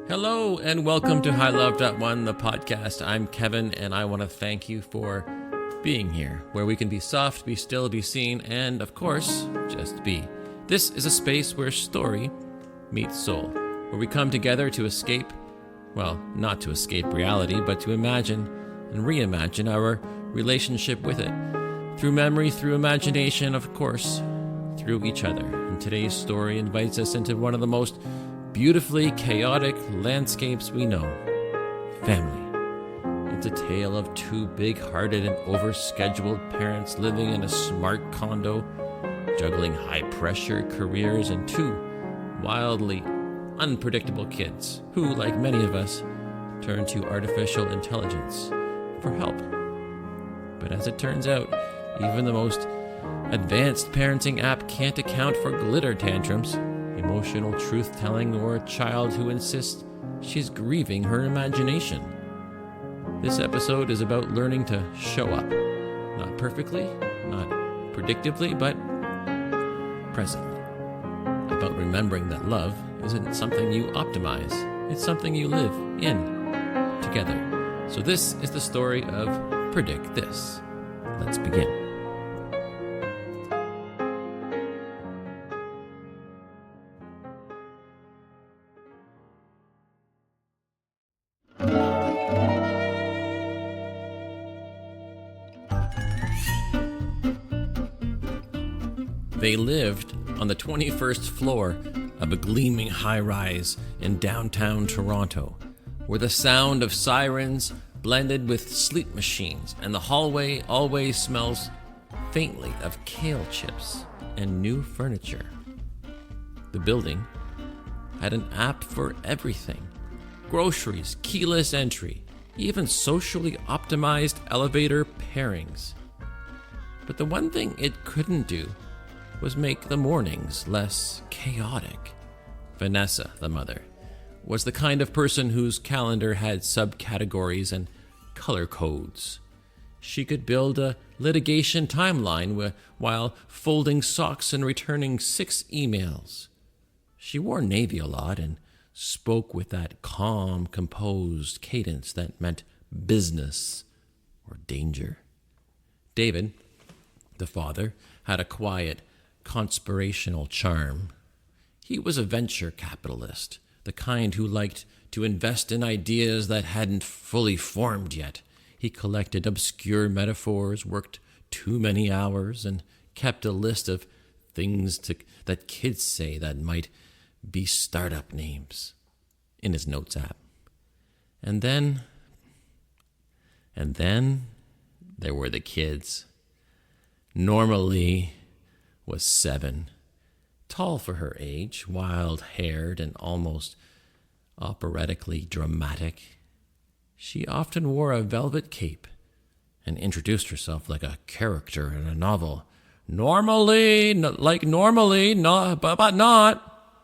Hello and welcome to High Love One, the podcast. I'm Kevin and I want to thank you for being here, where we can be soft, be still, be seen, and of course, just be. This is a space where story meets soul, where we come together to escape, well, not to escape reality, but to imagine and reimagine our relationship with it. Through memory, through imagination, of course, through each other. And today's story invites us into one of the most beautifully chaotic landscapes we know. Family. It's a tale of two big-hearted and overscheduled parents living in a smart condo, juggling high-pressure careers, and two wildly unpredictable kids who, like many of us, turn to artificial intelligence for help. But as it turns out, even the most advanced parenting app can't account for glitter tantrums, emotional truth-telling, or a child who insists she's grieving her imagination. This episode is about learning to show up. Not perfectly, not predictively, but presently. About remembering that love isn't something you optimize. It's something you live in together. So this is the story of Predict This. Let's begin. They lived on the 21st floor of a gleaming high-rise in downtown Toronto, where the sound of sirens blended with sleep machines, and the hallway always smells faintly of kale chips and new furniture. The building had an app for everything: groceries, keyless entry, even socially optimized elevator pairings. But the one thing it couldn't do was make the mornings less chaotic. Vanessa, the mother, was the kind of person whose calendar had subcategories and color codes. She could build a litigation timeline while folding socks and returning 6 emails. She wore navy a lot and spoke with that calm, composed cadence that meant business or danger. David, the father, had a quiet, conspirational charm. He was a venture capitalist, the kind who liked to invest in ideas that hadn't fully formed yet. He collected obscure metaphors, worked too many hours, and kept a list of things that kids say that might be startup names in his notes app. And then there were the kids. Norma Lee was 7, tall for her age, wild-haired and almost operatically dramatic. She often wore a velvet cape and introduced herself like a character in a novel. Normally, like normally, but not.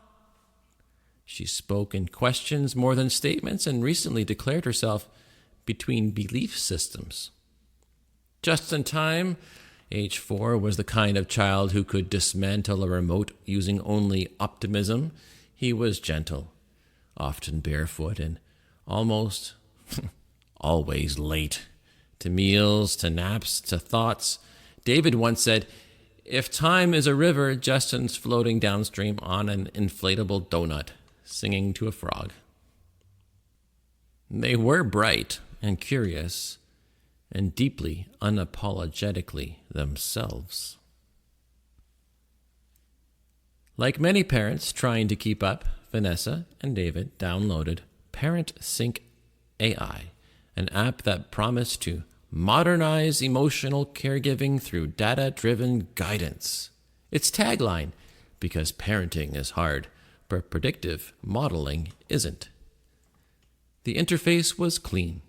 She spoke in questions more than statements and recently declared herself between belief systems. Justin Thyme, age 4, was the kind of child who could dismantle a remote using only optimism. He was gentle, often barefoot, and almost always late. To meals, to naps, to thoughts. David once said, "If time is a river, Justin's floating downstream on an inflatable donut, singing to a frog." They were bright and curious, and deeply unapologetically themselves. Like many parents trying to keep up, Vanessa and David downloaded Parent Sync AI, an app that promised to modernize emotional caregiving through data-driven guidance. Its tagline, "Because parenting is hard, but predictive modeling isn't." The interface was clean.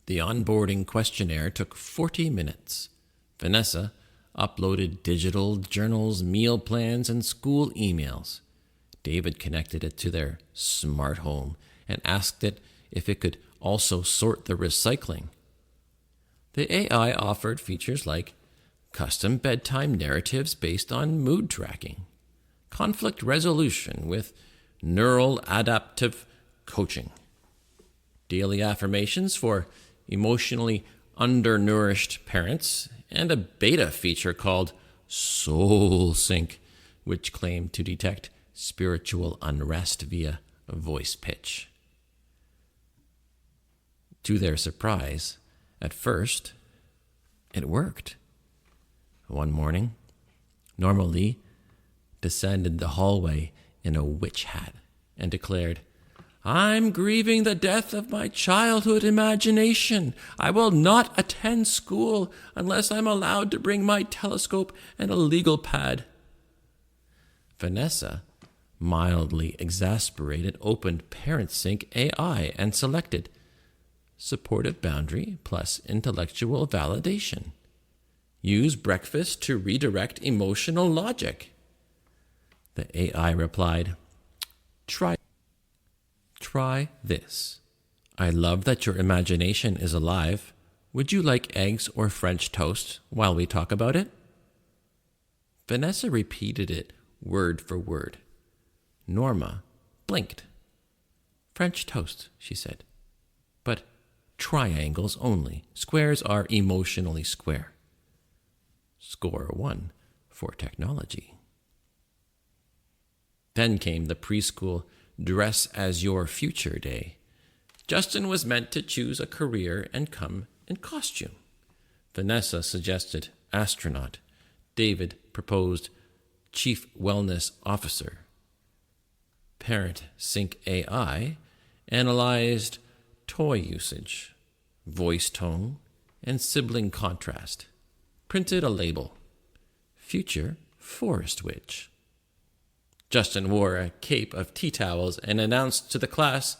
The onboarding questionnaire took 40 minutes. Vanessa uploaded digital journals, meal plans, and school emails. David connected it to their smart home and asked it if it could also sort the recycling. The AI offered features like custom bedtime narratives based on mood tracking, conflict resolution with neural adaptive coaching. Daily affirmations for emotionally undernourished parents, and a beta feature called Soul Sync, which claimed to detect spiritual unrest via voice pitch. To their surprise, at first, it worked. One morning, Norma Lee descended the hallway in a witch hat and declared, "I'm grieving the death of my childhood imagination. I will not attend school unless I'm allowed to bring my telescope and a legal pad." Vanessa, mildly exasperated, opened ParentSync AI and selected supportive boundary plus intellectual validation. Use breakfast to redirect emotional logic. The AI replied, Try this. I love that your imagination is alive. Would you like eggs or French toast while we talk about it? Vanessa repeated it word for word. Norma blinked. French toast, she said. But triangles only. Squares are emotionally square. Score 1 for technology. Then came the preschool Dress as Your Future Day. Justin was meant to choose a career and come in costume. Vanessa suggested astronaut. David proposed Chief Wellness Officer. ParentSync AI analyzed toy usage, voice tone, and sibling contrast. Printed a label. Future Forest Witch. Justin wore a cape of tea towels and announced to the class,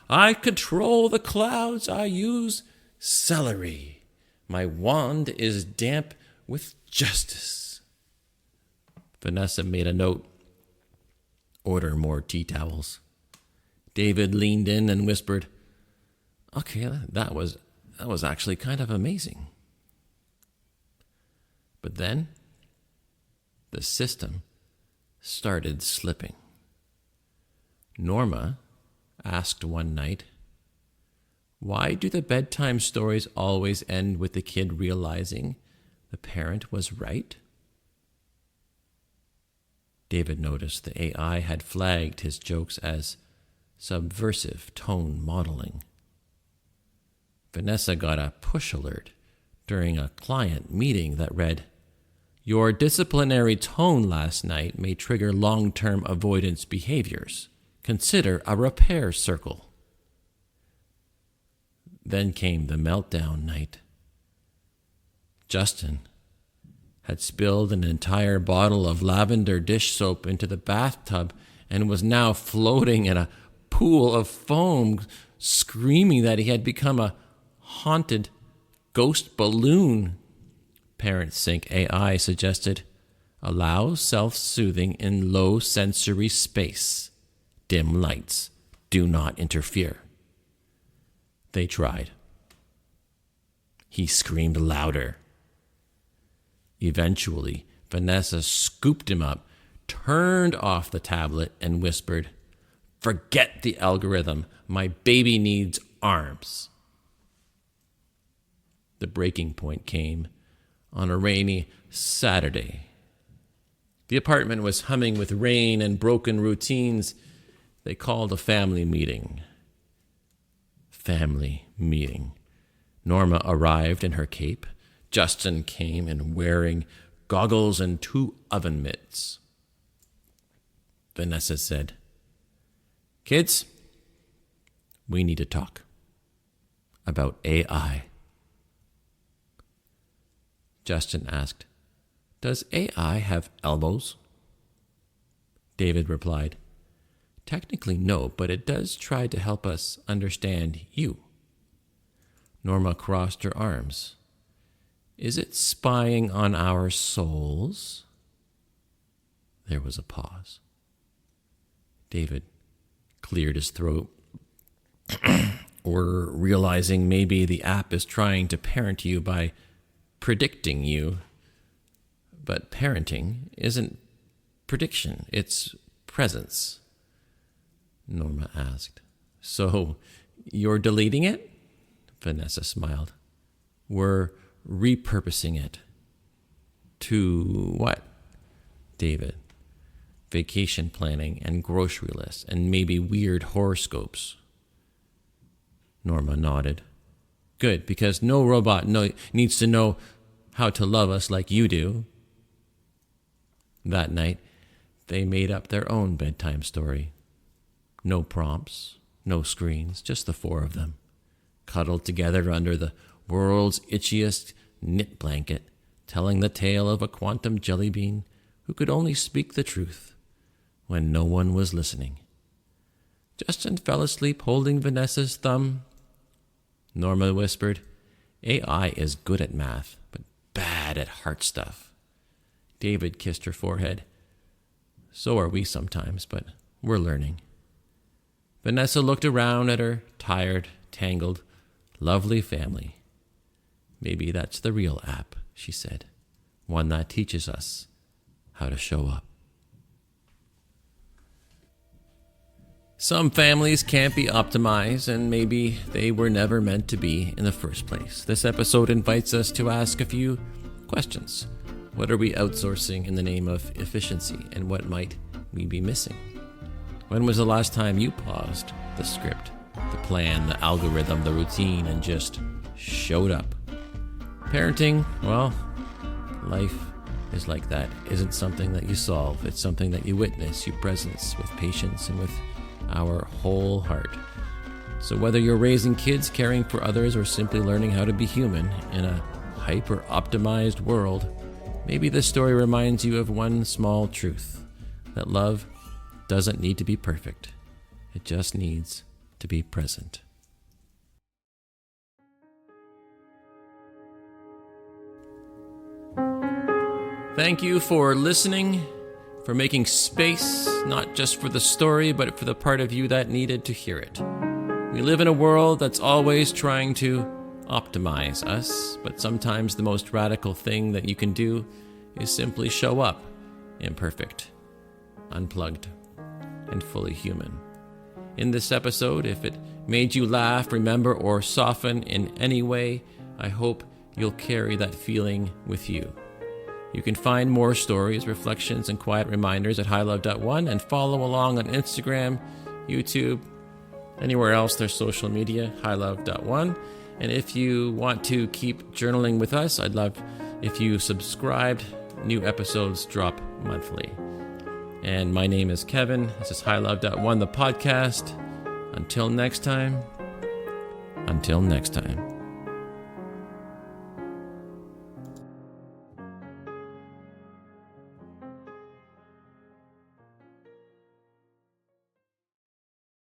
I control the clouds, I use celery. My wand is damp with justice. Vanessa made a note. Order more tea towels. David leaned in and whispered, okay, that was actually kind of amazing. But then, the system started slipping. Norma asked one night, why do the bedtime stories always end with the kid realizing the parent was right? David noticed the AI had flagged his jokes as subversive tone modeling. Vanessa got a push alert during a client meeting that read, your disciplinary tone last night may trigger long-term avoidance behaviors. Consider a repair circle. Then came the meltdown night. Justin had spilled an entire bottle of lavender dish soap into the bathtub and was now floating in a pool of foam, screaming that he had become a haunted ghost balloon. ParentSync AI suggested, allow self-soothing in low sensory space. Dim lights. Do not interfere. They tried. He screamed louder. Eventually, Vanessa scooped him up, turned off the tablet, and whispered, forget the algorithm. My baby needs arms. The breaking point came on a rainy Saturday. The apartment was humming with rain and broken routines. They called a family meeting. Norma arrived in her cape. Justin came in wearing goggles and 2 oven mitts. Vanessa said, kids, we need to talk about AI. Justin asked, does AI have elbows? David replied, technically no, but it does try to help us understand you. Norma crossed her arms. Is it spying on our souls? There was a pause. David cleared his throat. We're realizing maybe the app is trying to parent you by predicting you, but parenting isn't prediction, it's presence. Norma asked, So, you're deleting it? Vanessa smiled. We're repurposing it. To what? David. Vacation planning and grocery lists and maybe weird horoscopes. Norma nodded. Good, because no robot needs to know how to love us like you do. That night, they made up their own bedtime story. No prompts, no screens, just the four of them, cuddled together under the world's itchiest knit blanket, telling the tale of a quantum jelly bean who could only speak the truth when no one was listening. Justin fell asleep holding Vanessa's thumb. Norma whispered, AI is good at math, but bad at heart stuff. David kissed her forehead. So are we sometimes, but we're learning. Vanessa looked around at her tired, tangled, lovely family. Maybe that's the real app, she said. One that teaches us how to show up. Some families can't be optimized, and maybe they were never meant to be in the first place. This episode invites us to ask a few questions. What are we outsourcing in the name of efficiency, and what might we be missing? When was the last time you paused the script, the plan, the algorithm, the routine, and just showed up? Parenting, well, life is like that. Isn't something that you solve. It's something that you witness, you presence with patience and with our whole heart. So whether you're raising kids, caring for others, or simply learning how to be human in a hyper-optimized world, maybe this story reminds you of one small truth, that love doesn't need to be perfect. It just needs to be present. Thank you for listening, for making space, not just for the story, but for the part of you that needed to hear it. We live in a world that's always trying to optimize us, but sometimes the most radical thing that you can do is simply show up, imperfect, unplugged, and fully human. In this episode, if it made you laugh, remember, or soften in any way, I hope you'll carry that feeling with you. You can find more stories, reflections, and quiet reminders at highlove.one and follow along on Instagram, YouTube, anywhere else there's social media, highlove.one. And if you want to keep journaling with us, I'd love if you subscribed. New episodes drop monthly. And my name is Kevin. This is highlove.one, the podcast. Until next time.